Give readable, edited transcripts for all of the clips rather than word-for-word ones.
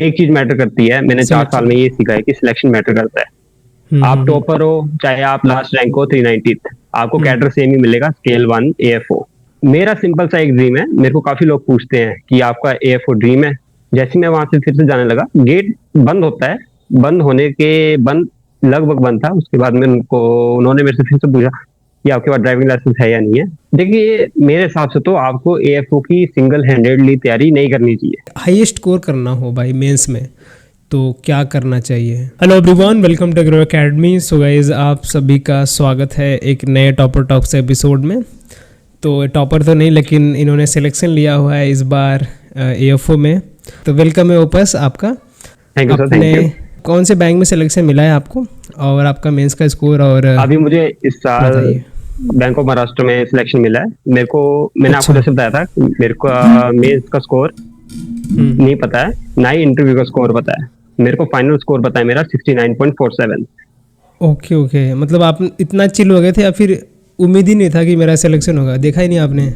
एक चीज मैटर करती है, मैंने 4 साल में ये सीखा है कि सिलेक्शन मैटर करता है। आप टॉपर हो चाहे आप लास्ट रैंक हो 390th, आपको कैडर सेम ही मिलेगा, स्केल 1 AFO। मेरा सिंपल सा एक ड्रीम है, मेरे को काफी लोग पूछते हैं कि आपका AFO ड्रीम है। जैसे मैं वहां से फिर से जाने लगा, गेट बंद होता है, बंद होने के बंद लगभग बंद था, उसके बाद में उन्होंने मेरे से फिर से पूछा कि आपके पास ड्राइविंग लाइसेंस है या नहीं है। देखिए मेरे हिसाब से तो आपको AFO की सिंगल हैंडेडली तैयारी नहीं करनी चाहिए। हाईएस्ट स्कोर करना हो भाई मेंस में तो क्या करना चाहिए? Hello everyone, welcome to agro academy. So guys, आप सभी का स्वागत है एक नए टॉपर टॉक्स एपिसोड में। तो टॉपर तो नहीं, लेकिन इन्होंने सिलेक्शन लिया हुआ है इस बार AFO में। तो वेलकम है ओपस आपका। Thank you sir, thank you. कौन से बैंक में सिलेक्शन मिला है आपको, और आपका मेंस का स्कोर? और अभी मुझे इस साल बैंक ऑफ महाराष्ट्र में सिलेक्शन मिला है। मैंने आपको जैसे बताया था, मेरे को मेंस का स्कोर नहीं पता है, ना ही इंटरव्यू का स्कोर पता है। मेरे को फाइनल स्कोर पता है मेरा 69.47। ओके, मतलब आप इतना चिल हो गए थे या फिर उम्मीद ही नहीं था कि मेरा सिलेक्शन होगा? देखा ही नहीं आपने?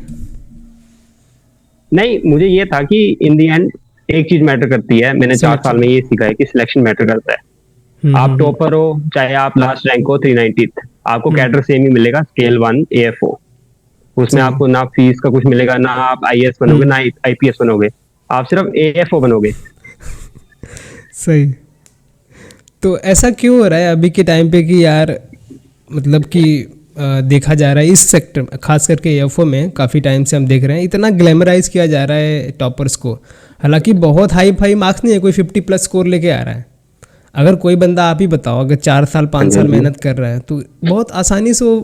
नहीं, मुझे ये था कि इन दी एंड एक चीज मैटर करती है। मैंने 4 साल में ये सीखा है कि सिलेक्शन मैटर करता है। आप टॉपर हो चाहे आप लास्ट रैंक हो 390th, आपको कैडर सेम ही मिलेगा, स्केल 1 AFO। उसमें आपको ना फीस का कुछ मिलेगा, ना आप IAS बनोगे, ना IPS बनोगे, आप सिर्फ AFO बनोगे। सही। तो ऐसा क्यों हो रहा है अभी के टाइम पे कि यार, मतलब कि देखा जा रहा है इस सेक्टर में, खास करके AFO में काफ़ी टाइम से हम देख रहे हैं इतना ग्लैमराइज किया जा रहा है टॉपर्स को। हालांकि बहुत हाई मार्क्स नहीं है, कोई 50+ स्कोर लेके आ रहा है। अगर कोई बंदा, आप ही बताओ, अगर 4 साल 5 साल मेहनत कर रहा है तो बहुत आसानी से वो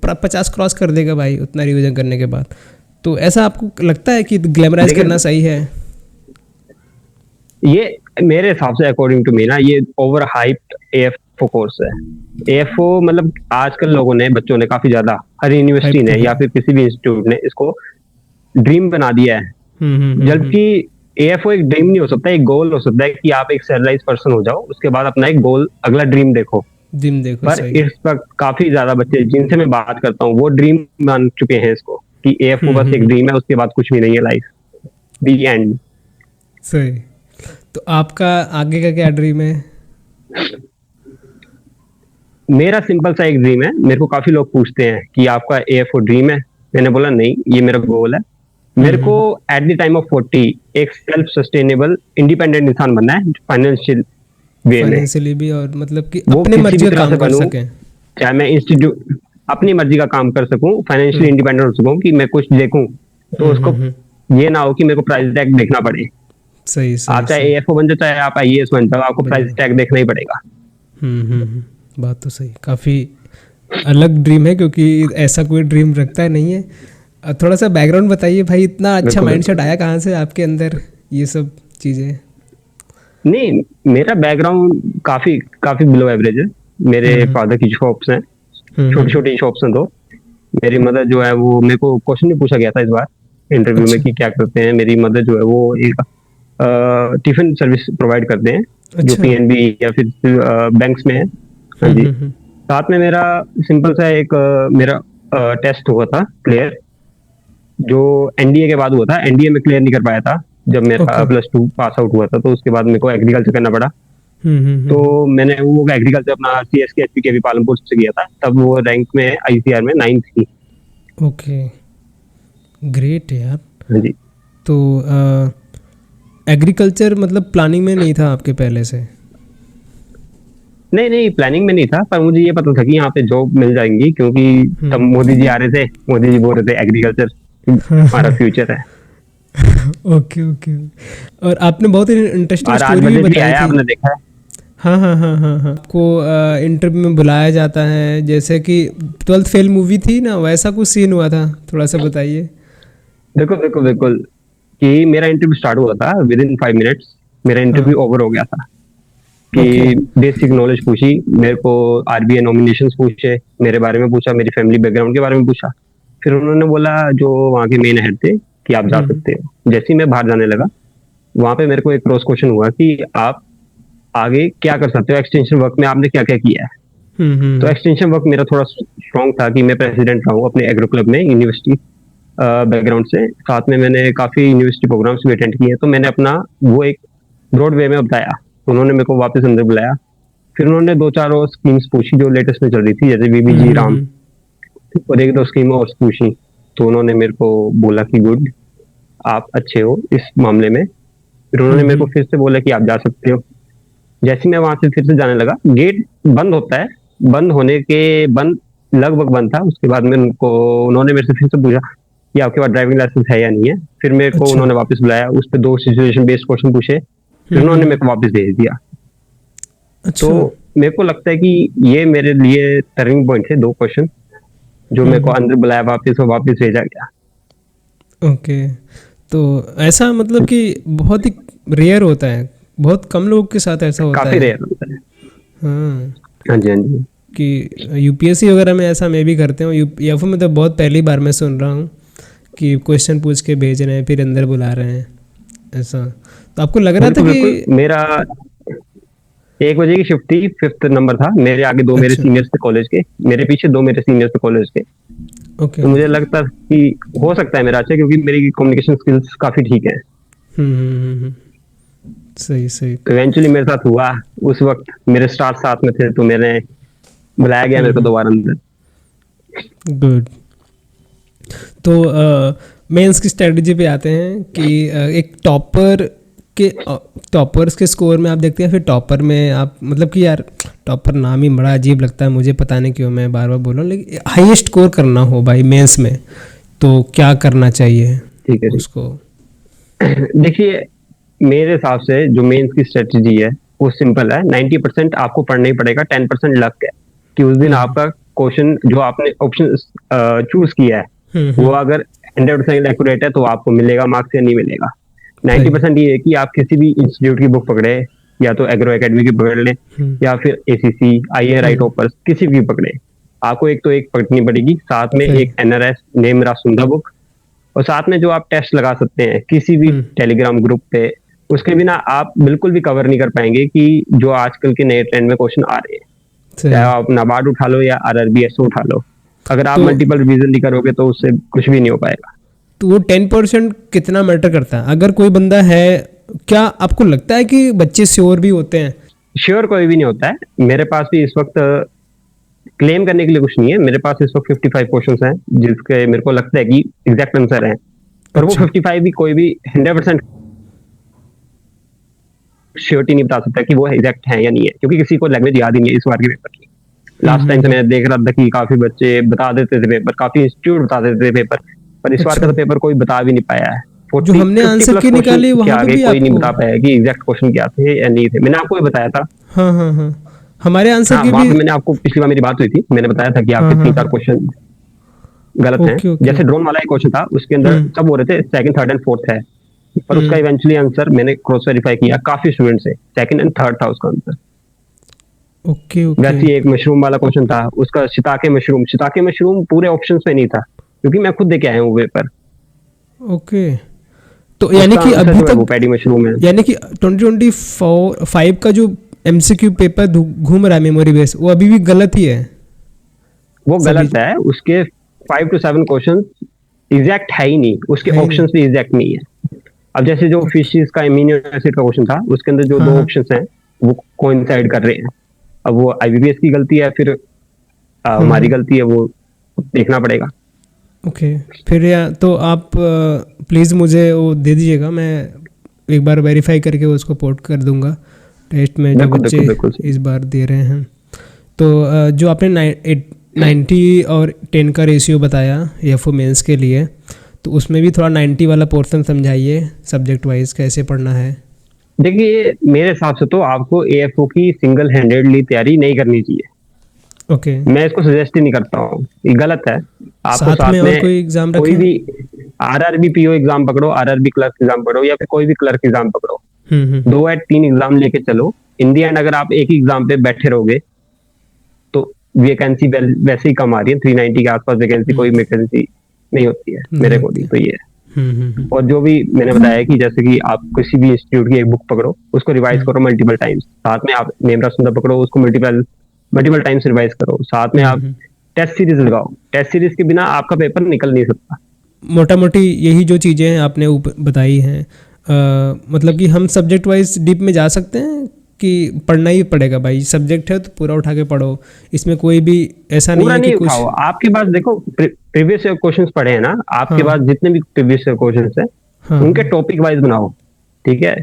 50 क्रॉस कर देगा भाई, उतना रिविजन करने के बाद। तो ऐसा आपको लगता है कि ग्लैमराइज करना सही है? ये मेरे हिसाब से, अकॉर्डिंग टू मी ना, ये ओवर हाइप्ड AFO कोर्स है। AFO मतलब आजकल लोगों ने, बच्चों ने काफी ज्यादा, हर यूनिवर्सिटी ने या फिर किसी भी इंस्टीट्यूट ने इसको ड्रीम बना दिया है। जबकि AFO एक ड्रीम नहीं हो सकता, एक गोल हो सकता है कि आप एक सैलराइज पर्सन हो जाओ, उसके बाद अपना एक गोल, अगला ड्रीम देखो। पर इस वक्त काफी ज्यादा बच्चे जिनसे मैं बात करता हूँ वो ड्रीम मान चुके हैं इसको कि AFO बस एक ड्रीम है, उसके बाद कुछ भी नहीं है लाइफ, दी एंड। सही। तो आपका आगे का क्या ड्रीम है? मेरा सिंपल सा एक ड्रीम है। मेरे को काफी लोग पूछते हैं कि आपका AFO ड्रीम है। मैंने बोला नहीं, ये मेरा गोल है। मेरे को एट द टाइम ऑफ 40 एक सेल्फ सस्टेनेबल इंडिपेंडेंट इंसान बनना है, फाइनेंशियल वे में। फाइनेंशियली भी, और मतलब कि अपनी मर्जी का काम कर सकें। चाहे मैं इंस्टीट्यूट अपनी मर्जी का काम कर सकूं, फाइनेंशियली इंडिपेंडेंट हो सकूं, कि मैं कुछ देखूं तो उसको ये ना हो कि मेरे को प्राइस टैग देखना पड़े। सही। आप चाहे AFO बन जाओ चाहे आप IAS बन जाओ, आपको प्राइस टैग देखना ही पड़ेगा। बात तो सही। काफी अलग ड्रीम है, क्योंकि ऐसा कोई ड्रीम रखता है नहीं है। थोड़ा सा बैकग्राउंड बताइए भाई, इतना अच्छा माइंडसेट आया कहाँ से आपके अंदर, ये सब चीजें? नहीं, मेरा बैकग्राउंड काफी काफी बिलो एवरेज है। मेरे फादर की शॉप्स हैं, छोटी छोटी शॉप्स हैं। तो मेरी मदर जो है वो, मेरे को क्वेश्चन भी पूछा गया था इस बार इंटरव्यू में कि क्या करते हैं। मेरी मदर जो है वो एक टिफिन सर्विस प्रोवाइड करते हैं, जो PNB या फिर बैंक्स में है। हाँ जी। साथ में मेरा सिंपल सा एक मेरा टेस्ट हुआ था क्लियर, जो NDA के बाद हुआ था। NDA में क्लियर नहीं कर पाया था जब मेरा +2 पास आउट हुआ था, तो उसके बाद मेरे को एग्रीकल्चर करना पड़ा। तो मैंने वो एग्रीकल्चर अपना CSK HPKV पालमपुर से किया था। तब वो रैंक में ICR में 9th थी। ओके, ग्रेट यार। हाँ जी। तो एग्रीकल्चर मतलब प्लानिंग में नहीं था आपके पहले से? नहीं, प्लानिंग में नहीं था, पर मुझे ये पता था कि यहाँ पे जॉब मिल जाएंगी, क्योंकि तब मोदी जी आ रहे थे, मोदी जी बोल रहे थे एग्रीकल्चर हमारा फ्यूचर है। ओके। और आपने बहुत इंटरेस्टिंग स्टोरी भी बताई थी। आपने देखा है? हाँ। आपको इंटरव्यू में बुलाया जाता है, जैसे कि 12th फेल मूवी थी ना, वैसा कुछ सीन हुआ था, थोड़ा सा बताइए। बिल्कुल कि मेरा इंटरव्यू स्टार्ट हुआ था, विद इन 5 मिनट्स मेरा इंटरव्यू ओवर हो गया था। कि बेसिक नॉलेज पूछी मेरे को, RBI नॉमिनेशंस पूछे, मेरे बारे में पूछा, मेरी फैमिली बैकग्राउंड के बारे में पूछा। फिर उन्होंने बोला, जो वहाँ के मेन हेड थे, कि आप जा सकते हो। जैसे ही मैं बाहर जाने लगा, वहाँ पे मेरे को एक क्रॉस क्वेश्चन हुआ कि आप आगे क्या कर सकते हो, एक्सटेंशन वर्क में आपने क्या क्या किया है। तो एक्सटेंशन वर्क मेरा थोड़ा स्ट्रॉन्ग था कि मैं प्रेसिडेंट रहा हूँ अपने एग्रो क्लब में, यूनिवर्सिटी बैकग्राउंड से। साथ में मैंने काफी यूनिवर्सिटी प्रोग्राम्स भी अटेंड किए, तो मैंने अपना वो एक ब्रॉड वे में बताया। उन्होंने मेरे को वापस अंदर बुलाया, फिर उन्होंने दो चार और स्कीम्स पूछी जो लेटेस्ट में चल रही थी, जैसे बीबीजी राम, हम्म। और एक दो स्कीम और पूछी। तो उन्होंने मेरे को बोला कि गुड, आप अच्छे हो इस मामले में। फिर उन्होंने मेरे को फिर से बोला कि आप जा सकते हो। जैसे ही मैं वहां से फिर से जाने लगा, गेट बंद होता है, बंद होने के बंद लगभग बंद था, उसके बाद में उन्होंने मेरे से फिर से पूछा कि आपके पास ड्राइविंग लाइसेंस है या नहीं है। फिर मेरे को अच्छा। उन्होंने वापस बुलाया, उस पर दो सिचुएशन बेस्ड क्वेश्चन पूछे, फिर उन्होंने मेरे को वापस भेज दिया। अच्छा। तो मेरे को लगता है कि ये मेरे लिए टर्निंग पॉइंट थे, दो क्वेश्चन जो मेरे को अंदर बुलाया वापस और वापस भेजा गया। ओके। तो ऐसा मतलब कि बहुत ही रेयर होता है, बहुत कम लोगों के साथ ऐसा होता काफी है। रेयर होता है। हाँ, हाँ जी, हाँ जी। कि यूपीएससी वगैरह में ऐसा मैं भी करते हूँ, यूपीएफओ में तो बहुत पहली बार मैं सुन रहा हूँ कि क्वेश्चन पूछ के भेज रहे हैं फिर अंदर बुला रहे हैं ऐसा। तो आपको लग रहा था बिल्कुल कि बिल्कुल। मेरा 1 बजे की शिफ्ट थी, 5th नंबर था। मेरे आगे दो मेरे अच्छा। सीनियर्स थे कॉलेज के, मेरे पीछे दो मेरे सीनियर्स थे कॉलेज के। ओके। तो मुझे लगता कि हो सकता है मेरा अच्छा, क्योंकि मेरी कम्युनिकेशन स्किल्स काफी ठीक है। हम्म। सही सही। तो इवेंचुअली मेरे साथ हुआ। उस वक्त मेरे स्टाफ साथ में थे, तो मैंने बुलाया गया मेरे को दोबारा अंदर। गुड। तो मेंस की स्ट्रेटजी पे आते हैं कि एक टॉपर्स के स्कोर में आप देखते हैं, फिर टॉपर में आप मतलब कि यार टॉपर नाम ही बड़ा अजीब लगता है मुझे, पता नहीं क्यों मैं बार बार बोल रहा हूँ, लेकिन हाईएस्ट स्कोर करना हो भाई मेंस में तो क्या करना चाहिए ठीक है, उसको? देखिए मेरे हिसाब से जो मेंस की स्ट्रेटजी है वो सिंपल है। 90% आपको पढ़ना ही पड़ेगा, 10% लक है कि उस दिन आपका क्वेश्चन जो आपने ऑप्शन चूज किया है वो अगर 100% एक्यूरेट है तो आपको मिलेगा मार्क्स या नहीं मिलेगा। 90% ये है कि आप किसी भी इंस्टीट्यूट की बुक पकड़े, या तो एग्रो एकेडमी की पकड़ लें या फिर एसीसी आईए राइट टॉपर्स किसी की पकड़े, आपको एक तो एक पकड़नी पड़ेगी, साथ में एक एनआरएस नेम रासुंदा बुक, और साथ में जो आप टेस्ट लगा सकते हैं किसी भी टेलीग्राम ग्रुप पे। उसके बिना आप बिल्कुल भी कवर नहीं कर पाएंगे कि जो आजकल के नए ट्रेंड में क्वेश्चन आ रहे हैं, चाहे आप नाबार्ड उठा लो या आरआरबीएसओ उठा लो, अगर आप मल्टीपल रिवीजन नहीं करोगे तो उससे कुछ भी नहीं हो पाएगा। तो वो 10% कितना मैटर करता है? अगर कोई बंदा है, क्या आपको लगता है कि बच्चे श्योर भी होते हैं? श्योर कोई भी नहीं होता है। मेरे पास भी इस वक्त क्लेम करने के लिए कुछ नहीं है, मेरे पास इस वक्त 55 क्वेश्चंस हैं जिसके मेरे को लगता है कि एग्जैक्ट आंसर है, पर वो 55 भी कोई भी 100% श्योरिटी नहीं बता सकता कि वो एग्जैक्ट है या नहीं है, क्योंकि किसी को लैंग्वेज याद ही नहीं है इस बार के पेपर की। लास्ट टाइम से मैं देख रहा था कि काफी बच्चे बता देते थे पेपर, काफी इंस्टीट्यूट बता देते थे पेपर, पर इस बार का तो पेपर कोई बता भी नहीं पाया है। जो हमने आंसर की निकाली वहां पे भी कोई नहीं आपको बता पाया कि एग्जैक्ट क्वेश्चन क्या थे या नहीं थे। मैंने आपको बताया था। हाँ, हमारे आंसर की वहां भी पे मैंने आपको पिछली बार मेरी बात हुई थी, मैंने बताया था कि आपके 3-4 क्वेश्चन गलत हैं। जैसे ड्रोन वाला एक क्वेश्चन था, उसके अंदर सब बोल रहे थे सेकंड, थर्ड एंड फोर्थ है, पर उसका इवेंचुअली आंसर मैंने क्रॉस वेरीफाई किया काफी स्टूडेंट से, सेकंड एंड थर्ड था उसका आंसर। ओके। वैसे एक मशरूम वाला क्वेश्चन था, उसका शिताके मशरूम पूरे ऑप्शंस में नहीं था, क्योंकि मैं खुद देके आया हूँ पेपर। ओके। तो यानी कि अभी तक पैडी मशरूम है, यानी कि 2024-5 का जो एमसीक्यू पेपर घूम रहा है मेमोरी बेस, वो अभी भी गलत ही है। वो गलत है। उसके 5 to 7 क्वेश्चन एग्जैक्ट है ही नहीं, उसके ऑप्शंस भी एग्जैक्ट नहीं है। अब जैसे जो फिशेस का एमिनो एसिड का क्वेश्चन था, उसके अंदर जो दो ऑप्शंस हैं वो कोइंसाइड कर रहे हैं। अब वो आईबीपीएस की गलती है फिर हमारी गलती है, वो देखना पड़ेगा। ओके। फिर तो आप प्लीज़ मुझे वो दे दीजिएगा, मैं एक बार वेरीफाई करके उसको पोर्ट कर दूंगा टेस्ट में जो बच्चे इस बार दे रहे हैं। तो जो आपने 90 और 10 का रेशियो बताया एएफओ मेंस के लिए, तो उसमें भी थोड़ा 90 वाला पोर्शन समझाइए, सब्जेक्ट वाइज कैसे पढ़ना है। देखिए मेरे हिसाब से तो आपको एएफओ की सिंगल हैंडेडली तैयारी नहीं करनी चाहिए। ओके। मैं इसको सजेस्ट ही नहीं करता हूँ, ये गलत है। आपको साथ में और कोई एग्जाम रखें, कोई भी आरआरबी पीओ एग्जाम पकड़ो, आरआरबी क्लर्क एग्जाम पकड़ो, या फिर कोई भी क्लर्क एग्जाम पकड़ो, 2 या 3 एग्जाम लेके चलो। इन दी एंड अगर आप एक ही एग्जाम पे बैठे रहोगे तो वैकेंसी वैसे ही कम आ रही है, 390 के आसपास वैकेंसी, कोई वैकेंसी नहीं होती है मेरे अकॉर्डिंग तो ये है। और जो भी मैंने बताया कि जैसे कि आप किसी भी इंस्टीट्यूट की एक बुक पकड़ो, उसको रिवाइज करो मल्टीपल टाइम्स, साथ में आप नेमरा सुंदर पकड़ो, उसको मल्टीपल टाइम्स रिवाइज करो, साथ में आप टेस्ट सीरीज लगाओ। टेस्ट सीरीज के बिना आपका पेपर निकल नहीं सकता। मोटा मोटी यही जो चीज़ें हैं आपने बताई हैं, मतलब कि हम सब्जेक्ट वाइज डीप में जा सकते हैं कि पढ़ना ही पड़ेगा भाई, सब्जेक्ट है तो पूरा उठा के पढ़ो, इसमें कोई भी ऐसा नहीं पूरा है कि नहीं कुछ। उठाओ, आपके पास देखो प्रीवियस क्वेश्चंस पढ़े हैं ना, आपके हाँ पास जितने भी प्रीवियस क्वेश्चंस हैं हाँ उनके हाँ। टॉपिक वाइज बनाओ। ठीक है।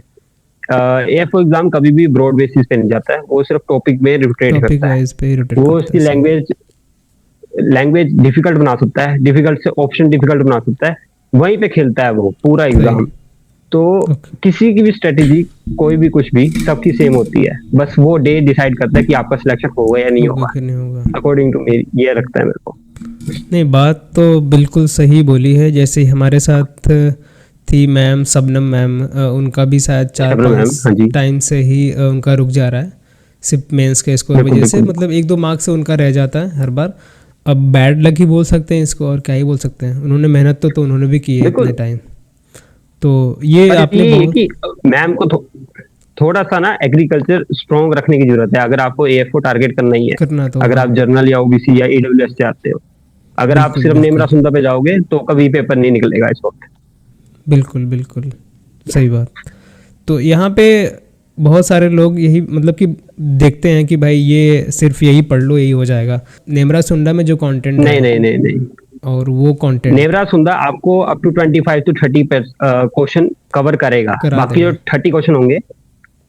एएफओ एग्जाम कभी भी ब्रॉड बेसिस पे नहीं जाता है, वो सिर्फ टॉपिक में रोटेट टॉपिक करता है। वाइज पे ही रोटेट वो करता है, उसकी सही। लैंग्वेज लैंग्वेज डिफिकल्ट बना सकता है, डिफिकल्ट से ऑप्शन डिफिकल्ट बना सकता है, वहीं पे खेलता है वो पूरा सही। एग्जाम। तो ओके। किसी की भी स्ट्रेटेजी, कोई भी कुछ भी, सबकी सेम होती है, बस वो डे डिसाइड करता है कि आपका सिलेक्शन होगा या नहीं होगा होगा। कि नहीं होगा। अकॉर्डिंग टू मी ये लगता है मेरे को। नहीं, बात तो बिल्कुल सही बोली है। जैसे ही हमारे साथ थी मैम, शबनम मैम, उनका भी शायद चार शबनम मैम, पांच हाँ जी। टाइम से ही उनका रुक जा रहा है सिर्फ मेंस के स्कोर बिल्कुल वजह से, बिल्कुल। मतलब 1-2 मार्क्स से उनका रह जाता है हर बार। अब बैड लक ही बोल सकते हैं इसको, और क्या ही बोल सकते हैं। उन्होंने मेहनत तो उन्होंने भी की है इतने बिल्कुल। टाइम। तो ये पर आपने ये है बहुत कि मैम को थोड़ा सा ना एग्रीकल्चर स्ट्रॉन्ग रखने की जरूरत है, अगर आपको एएफओ टारगेट करना ही है। करना तो, अगर हाँ। आप जर्नल या ओबीसी या ईडब्ल्यूएस से आते हो, अगर आप बिल्कुल सिर्फ नेमरा बिल्कुल सुंदर पे जाओगे तो कभी पेपर नहीं निकलेगा इस वक्त। बिल्कुल बिल्कुल, सही बात। तो यहाँ पे बहुत सारे लोग यही मतलब कि देखते हैं कि भाई ये सिर्फ यही पढ़ लो यही हो जाएगा, नेमरा सुंडा में जो कंटेंट है नहीं नहीं नहीं नहीं। और वो कंटेंट नेवरा सुंदर आपको up to 25 to 30 question cover करेगा, करा बाकी जो देगा। 30 क्वेश्चन होंगे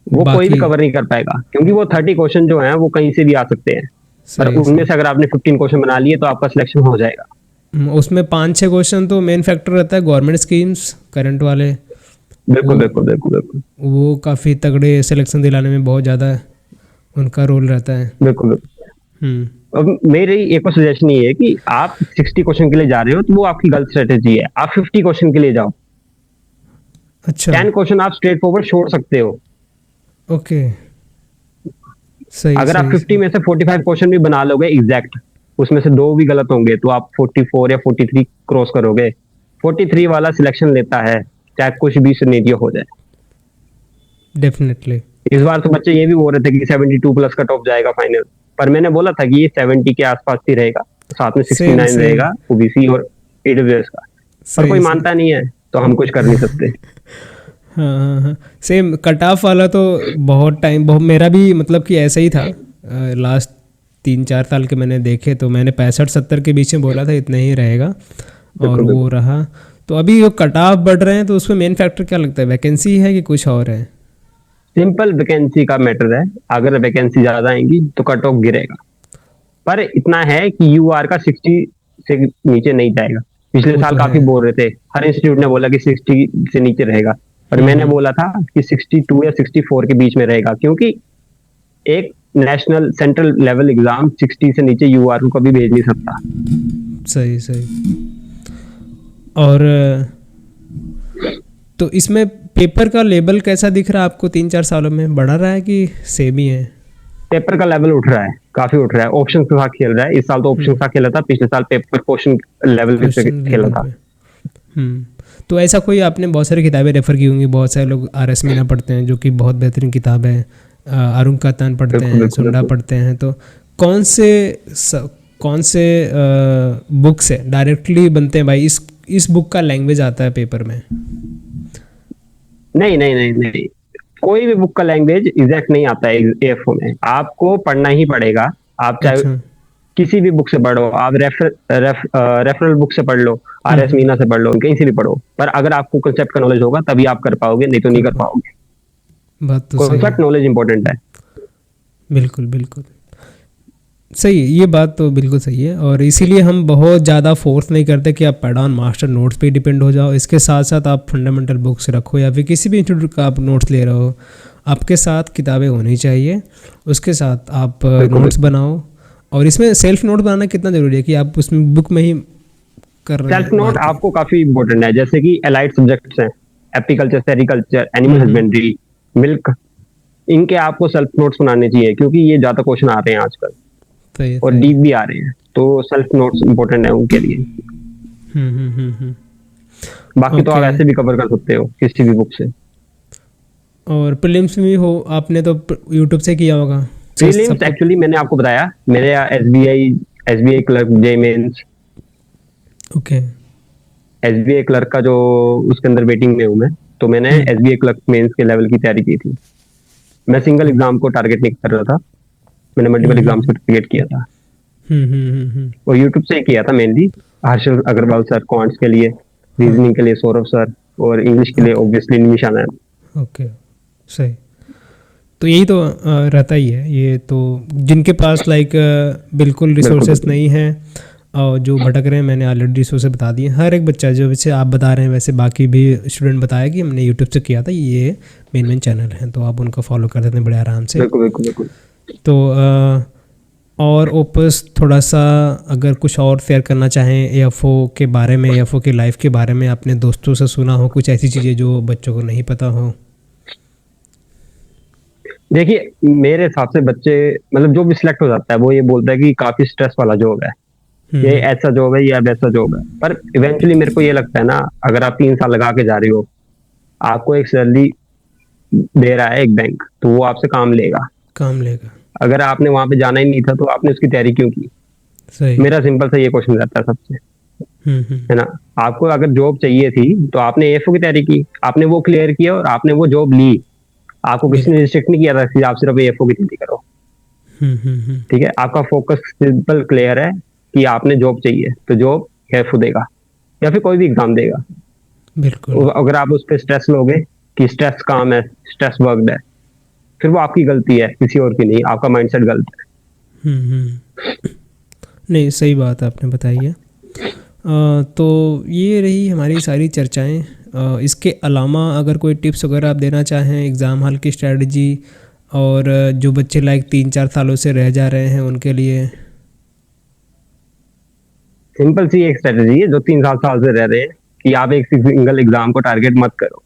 वो कोई भी बाकी कवर नहीं कर पाएगा, क्योंकि वो 30 क्वेश्चन जो हैं वो कहीं से भी आ सकते हैं। पर सही उनमें सही। से अगर आपने 15 क्वेश्चन बना लिए तो आपका सिलेक्शन हो जाएगा। उसमें 5-6 क्वेश्चन तो मेन फैक्टर रहता है, गवर्नमेंट स्कीम्स करंट वाले। बिल्कुल वो बिल्कुल बिल्कुल बिल्कुल वो काफ़ी तगड़े सिलेक्शन दिलाने में बहुत ज़्यादा उनका रोल रहता है। बिल्कुल बिल्कुल। हम्म। अब मेरी एक और सजेशन ये है कि आप 60 क्वेश्चन के लिए जा रहे हो तो वो आपकी गलत स्ट्रेटेजी है, आप 50 क्वेश्चन के लिए जाओ। अच्छा। 10 क्वेश्चन आप स्ट्रेट फॉरवर्ड छोड़ सकते हो। ओके। सही अगर आप सही 50 सही। में से 45 क्वेश्चन भी बना लोगे एग्जैक्ट, उसमें से दो भी गलत होंगे तो आप 44 या 43 क्रॉस करोगे। 43 वाला सिलेक्शन लेता है, चाहे कुछ भी सिनेरियो हो जाए। डेफिनेटली। इस बार तो बच्चे ये भी बोल रहे थे कि 72 प्लस कट ऑफ जाएगा फाइनल, पर मैंने बोला था कि ये 70 के आसपास ही रहेगा, साथ में सेम 69 सेम। रहेगा ओबीसी और ईडब्ल्यूएस का। पर कोई सही सही। मानता नहीं है तो हम कुछ कर नहीं सकते। हाँ हाँ हाँ, सेम कट ऑफ वाला तो बहुत टाइम, बहुत मेरा भी मतलब कि ऐसा ही था। लास्ट 3-4 साल के मैंने देखे तो मैंने 65-70 के बीच में बोला था इतना ही रहेगा, और बिल्कुल वो बिल्कुल। रहा। तो अभी वो कट ऑफ बढ़ रहे हैं तो उसमें मेन फैक्टर क्या लगता है, वैकेंसी है कि कुछ और है? सिंपल वैकेंसी का मैटर है, अगर वैकेंसी ज्यादा आएंगी तो कट ऑफ गिरेगा। पर इतना है कि यूआर का 60 से नीचे नहीं जाएगा। पिछले वो साल तो है। काफी बोल रहे थे, हर इंस्टीट्यूट ने बोला कि 60 से नीचे रहेगा, पर मैंने हम्म। बोला था कि 62 या 64 के बीच में रहेगा, क्योंकि एक नेशनल सेंट्रल लेवल एग्जाम 60 से नीचे यूआर को कभी भेज नहीं सकता। सही सही। और तो इसमें पेपर का लेवल कैसा दिख रहा है आपको 3-4 सालों में, बढ़ा रहा है कि सेम ही है? पेपर का लेवल उठ रहा है, काफी उठ रहा है, ऑप्शन के साथ खेल रहा है। इस साल तो ऑप्शन के साथ खेला था, पिछले साल पेपर क्वेश्चन लेवल पे क्वेश्चन खेला लेवल था। पे। तो ऐसा कोई आपने बहुत सारी किताबें रेफ़र की होंगी, बहुत सारे लोग आर एस मीना पढ़ते हैं जो कि बहुत बेहतरीन किताब है, अरुण कातान पढ़ते बिल्कुल हैं, बिल्कुल सुंडा बिल्कुल। पढ़ते हैं। तो कौन से कौन से बुक से डायरेक्टली बनते हैं भाई, इस बुक का लैंग्वेज आता है पेपर में? नहीं नहीं नहीं नहीं, कोई भी बुक का लैंग्वेज एग्जैक्ट नहीं आता है एएफओ में, आपको पढ़ना ही पड़ेगा। आप चाहे अच्छा। किसी भी बुक से पढ़ो, आप रेफरल बुक से पढ़ लो, आरएस हम्म। मीना से पढ़ लो, कहीं से भी पढ़ो, पर अगर आपको कंसेप्ट का नॉलेज होगा तभी आप कर पाओगे, नहीं तो नहीं कर कर पाओ। पाओगे। बात तो सही कॉन्सेप्ट है। नॉलेज इंपॉर्टेंट है। बिल्कुल बिल्कुल सही है, ये बात तो बिल्कुल सही है। और इसीलिए हम बहुत ज़्यादा फोर्स नहीं करते कि आप पैड ऑन मास्टर नोट्स पे डिपेंड हो जाओ। इसके साथ साथ आप फंडामेंटल बुक्स रखो, या फिर किसी भी इंस्टीट्यूट का आप नोट्स ले रहे हो, आपके साथ किताबें होनी चाहिए, उसके साथ आप बिल्कुल नोट्स बिल्कुल। बनाओ। और इसमें सेल्फ नोट बनाना कितना ज़रूरी है कि आप उसमें बुक में ही कर रहे सेल्फ हैं नोट मार्किंग? आपको काफी इंपॉर्टेंट है, जैसे कि एलाइड सब्जेक्ट्स हैं, एप्रीकल्चर, सेरिकल्चर, एनिमल हम्म। हस्बेंड्री, मिल्क, इनके आपको सेल्फ नोट्स बनाने चाहिए, क्योंकि ये ज्यादा क्वेश्चन आ रहे हैं आजकल सही और सही। डीप भी आ रहे हैं, तो सेल्फ नोट्स इंपॉर्टेंट है उनके लिए। बाकी तो आप ओके। ऐसे भी कवर कर सकते हो किसी भी बुक से। और प्रीलिम्स में भी हो, आपने तो यूट्यूब से किया होगा प्रीलिम्स सबको? एक्चुअली मैंने आपको बताया, मेरे एसबीआई क्लर्क जे मेंस, ओके। एसबीआई क्लर्क का जो उसके अंदर वेटिंग में हूँ मैं। तो मैंने SBI क्लर्क मेंस के लेवल की तैयारी की थी। मैं सिंगल एग्जाम को टारगेट नहीं कर रहा था, मैंने मल्टीपल एग्जाम से टारगेट किया था। और यूट्यूब से ही किया था mainly. Harshal Agarwal sir quants के लिए, रीजनिंग के लिए सौरभ सर, और इंग्लिश के लिए ऑब्वियसली निमिषा मैम। ओके, सही। तो यही तो रहता ही है ये तो, जिनके पास लाइक बिल्कुल रिसोर्सेज नहीं हैं और जो भटक रहे हैं, मैंने ऑलरेडी रिसोर्सेज बता दिए। हर एक बच्चा जो वैसे आप बता रहे हैं वैसे बाकी भी स्टूडेंट बताया कि हमने यूट्यूब से किया था, ये मेन चैनल हैं, तो आप उनको फॉलो कर देते हैं बड़े आराम से। बिल्कुल। तो और ओपस थोड़ा सा अगर कुछ और शेयर करना चाहें AFO के बारे में, AFO के लाइफ के बारे में, अपने दोस्तों से सुना हो कुछ ऐसी चीज़ें जो बच्चों को नहीं पता हो। देखिए, मेरे हिसाब से बच्चे मतलब जो भी सिलेक्ट हो जाता है वो ये बोलता है कि काफी स्ट्रेस वाला जॉब है, ये ऐसा जॉब है या वैसा जॉब है। पर इवेंचुअली मेरे को ये लगता है ना, अगर आप 3 साल लगा के जा रहे हो, आपको एक सैलरी दे रहा है एक बैंक, तो वो आपसे काम लेगा। अगर आपने वहां पे जाना ही नहीं था तो आपने उसकी तैयारी क्यों की? सही। मेरा सिंपल सा ये क्वेश्चन रहता है सबसे, है ना। आपको अगर जॉब चाहिए थी तो आपने AFO की तैयारी की, आपने वो क्लियर किया और आपने वो जॉब ली। आपको किसी ने रिस्ट्रिक्ट नहीं किया था कि आप सिर्फ AFO की तैयारी करो। ठीक है, आपका फोकस सिंपल क्लियर है कि आपने जॉब चाहिए तो जॉब AFO देगा या फिर कोई भी एग्जाम देगा। बिल्कुल। अगर आप उस पर स्ट्रेस लोगे कि स्ट्रेस काम है, स्ट्रेस वर्कड है, फिर वो आपकी गलती है, किसी और की नहीं। आपका माइंडसेट गलत है। नहीं, सही बात आपने बताई है। तो ये रही हमारी सारी चर्चाएं। इसके अलावा अगर कोई टिप्स वगैरह आप देना चाहें एग्ज़ाम हॉल की स्ट्रेटजी, और जो बच्चे लाइक 3-4 सालों से रह जा रहे हैं उनके लिए। सिंपल सी एक स्ट्रेटजी है जो 3 साल से रह रहे हैं कि आप एक सिंगल एग्जाम को टारगेट मत करो।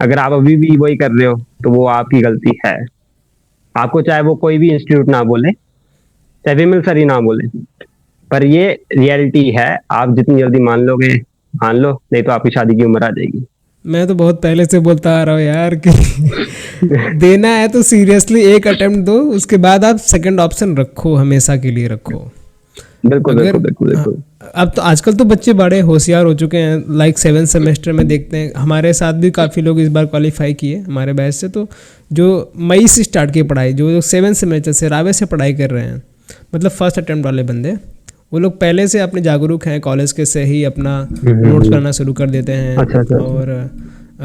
अगर आप अभी भी वही कर रहे हो तो वो आपकी गलती है। आपको चाहे वो कोई भी इंस्टीट्यूट ना बोले, चाहे विमल सर ही ना बोले, पर ये रियलिटी है। आप जितनी जल्दी मान लोगे मान लो, नहीं तो आपकी शादी की उम्र आ जाएगी। मैं तो बहुत पहले से बोलता आ रहा हूँ यार कि देना है तो सीरियसली एक अटेम्प्ट दो, उसके बाद आप सेकंड ऑप्शन रखो, हमेशा के लिए रखो। बिल्कुल। अब तो आजकल तो बच्चे बड़े होशियार हो चुके हैं, लाइक 7 सेमेस्टर में देखते हैं। हमारे साथ भी काफ़ी लोग इस बार क्वालिफाई किए हमारे बैच से, तो जो मई से स्टार्ट की पढ़ाई, जो 7 सेमेस्टर से रावे से पढ़ाई कर रहे हैं, मतलब फर्स्ट अटेम्प्ट वाले बंदे, वो लोग पहले से अपने जागरूक हैं, कॉलेज के से ही अपना नोट्स करना शुरू कर देते हैं। अच्छा। और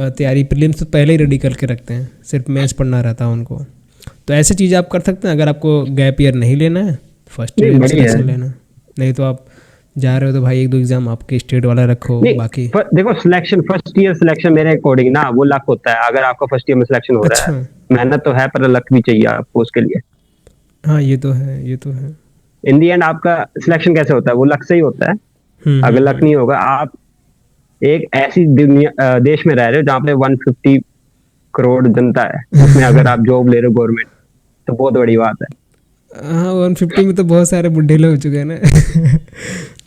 तैयारी प्रीलिम्स तो पहले ही रेडी करके रखते हैं, सिर्फ मेंस पढ़ना रहता है उनको। तो ऐसे चीज़ें आप कर सकते हैं अगर आपको गैप ईयर नहीं लेना है, फर्स्ट ईयर में सिलेक्शन लेना। नहीं तो आप जा रहे हो तो भाई 1-2 एग्जाम आपके स्टेट वाला रखो। बाकी देखो, सिलेक्शन फर्स्ट ईयर सिलेक्शन मेरे अकॉर्डिंग ना वो लक होता है। अगर आपका फर्स्ट ईयर में सिलेक्शन हो रहा है, मेहनत तो है पर लक भी चाहिए आपको उसके लिए। हाँ, ये तो है। इन दी एंड आपका सिलेक्शन कैसे होता है? वो लक से ही होता है। अगर लक नहीं होगा, आप एक ऐसी दुनिया देश में रह रहे हो जहाँ पे 150 करोड़ जनता है, उसमें अगर आप जॉब ले रहे हो गवर्नमेंट, तो बहुत बड़ी बात है। हाँ, 150 में तो बहुत सारे बुढ़े लोग हो चुके हैं ना।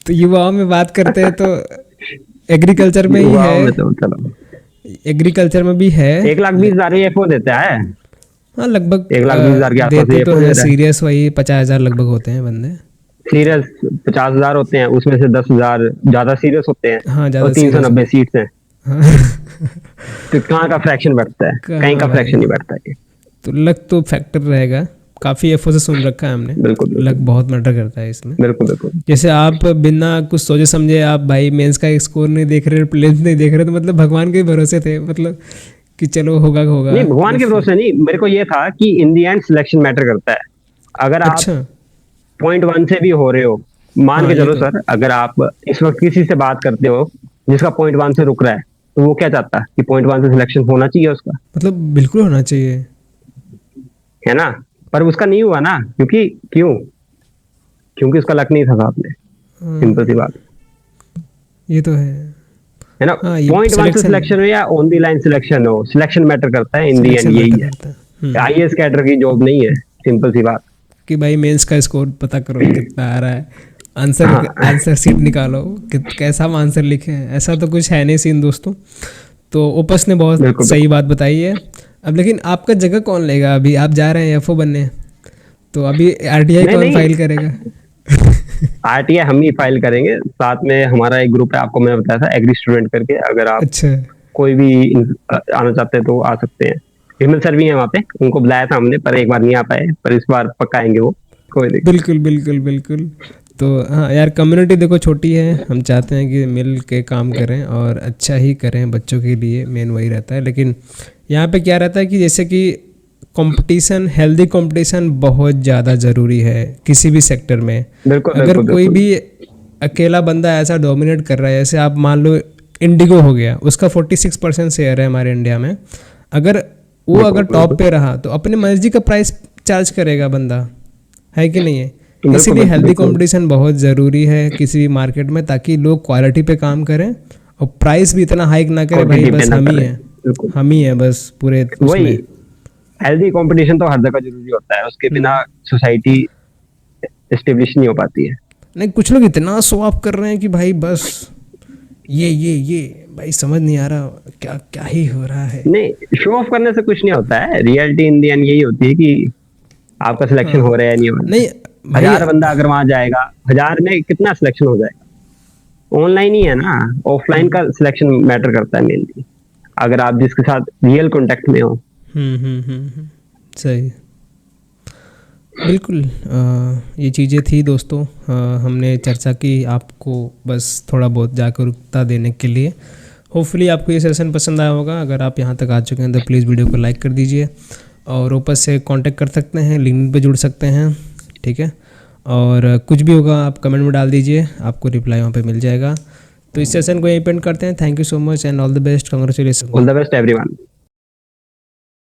तो युवाओं में बात करते हैं तो एग्रीकल्चर में ही है, एग्रीकल्चर में भी है। 1,20,000 AFO देता है। हाँ, लगभग 1,20,000 के आसपास देते तो है। सीरियस वही 50,000 लगभग होते हैं बंदे। सीरियस 50,000 होते हैं, उसमें से 10,000 ज्यादा सीरियस होते हैं। हाँ, और 390 सीट्स हैं। तो कहाँ का फ्रैक्शन बढ़ता है? कहीं का फ्रैक्शन नहीं बढ़ता है। तो लक तो फैक्टर रहेगा। काफी एफर्ट से सुन रखा है हमने। बिल्कुल। लक बहुत मैटर करता है इसमें। बिल्कुल। जैसे आप बिना कुछ सोचे समझे आप भाई मेंस का स्कोर नहीं देख रहे, प्रीलिम्स नहीं देख रहे, तो मतलब भगवान के भरोसे थे, मतलब कि चलो होगा। नहीं, भगवान के भरोसे नहीं, मेरे को ये था कि इन दी एंड सिलेक्शन मैटर करता है। अगर आप 0.1 से भी हो रहे हो, मान के चलो सर, अगर आप इस वक्त किसी से बात करते हो जिसका 0.1 से रुक रहा है, तो वो क्या चाहता है कि 0.1 से सिलेक्शन होना चाहिए उसका? मतलब बिल्कुल होना चाहिए, है ना। पर उसका नहीं हुआ ना, क्योंकि उसका लक नहीं था साथ में। सिंपल सी बात, ये तो है ना। 0.1 से सिलेक्शन हो या ऑन दी लाइन सिलेक्शन हो, सिलेक्शन मैटर करता है। इन दी एंड यही है। IAS कैडर की जॉब नहीं है, सिंपल सी बात। कि भाई मेंस का स्कोर पता करो कितना आ रहा है, आंसर सीट निकालो, कैसा हम आंसर लिखे हैं, ऐसा तो कुछ है नहीं सीन दोस्तों। तो ओपस ने बहुत सही बात बताई है। अब लेकिन आपका जगह कौन लेगा? अभी आप जा रहे हैं एफओ बनने, तो अभी RTI कौन फाइल करेगा? RTI हम ही फाइल करेंगे। साथ में हमारा एक ग्रुप है, आपको मैंने बताया था, एग्री स्टूडेंट करके। अगर आप कोई भी आना चाहते हैं तो आ सकते हैं। विमल सर भी हैं वहाँ पे, उनको बुलाया था हमने पर एक बार नहीं आ पाए, पर इस बार पक्का आएंगे वो। कोई नहीं। बिल्कुल बिल्कुल बिल्कुल। तो हाँ यार, कम्युनिटी देखो छोटी है, हम चाहते हैं कि मिल के काम करें और अच्छा ही करें बच्चों के लिए, मेन वही रहता है। लेकिन यहाँ पे क्या रहता है कि जैसे कि कंपटीशन, हेल्दी कंपटीशन बहुत ज़्यादा ज़रूरी है किसी भी सेक्टर में। बिल्कुल अगर बिल्कुल कोई बिल्कुल। भी अकेला बंदा ऐसा डोमिनेट कर रहा है, जैसे आप मान लो इंडिगो हो गया, उसका 46% शेयर है हमारे इंडिया में। अगर वो बिल्कुल अगर टॉप बिल्कुल पे रहा तो अपनी मर्जी का प्राइस चार्ज करेगा बंदा, है कि नहीं है? बिल्कुल इसीलिए बिल्कुल हेल्दी बिल्कुल। कंपटीशन बहुत ज़रूरी है किसी भी मार्केट में, ताकि लोग क्वालिटी पे काम करें और प्राइस भी इतना हाइक ना करें भाई, क्वांटिटी पे बस ना हम ही करें। हैं, बिल्कुल हम ही हैं बस पूरे वही। उसमें। हेल्दी कंपटीशन तो हर जगह जरूरी होता है, उसके बिना हम्म। सोसाइटी एस्टेब्लिश नहीं हो पाती है। नहीं, कुछ लोग इतना शो ऑफ कर रहे हैं कि भाई बस ये भाई समझ नहीं आ रहा क्या क्या ही हो रहा है। नहीं, शो ऑफ करने से कुछ नहीं होता है, रियलिटी इन दी एंड यही होती है कि आपका सिलेक्शन हो हाँ। रहा है या नहीं हो रहा नहीं है। भाई। 1000 बंदा अगर वहां जाएगा, 1000 में कितना सिलेक्शन हो जाएगा? ऑनलाइन ही है ना, ऑफलाइन हम्म का सिलेक्शन मैटर करता है मेनली, अगर आप जिसके साथ रियल कांटेक्ट में हो। सही। बिल्कुल। ये चीज़ें थी दोस्तों, हमने चर्चा की आपको बस थोड़ा बहुत जागरूकता देने के लिए। होपफुली आपको ये सेशन पसंद आया होगा। अगर आप यहाँ तक आ चुके हैं तो प्लीज़ वीडियो को लाइक कर दीजिए, और ऊपर से कांटेक्ट कर सकते हैं, लिंक पे जुड़ सकते हैं, ठीक है। और कुछ भी होगा आप कमेंट में डाल दीजिए, आपको रिप्लाई वहाँ पे मिल जाएगा। तो इस सेशन को यहीं पेंड करते हैं। Thank you so much and all the best, congratulation. All the best everyone.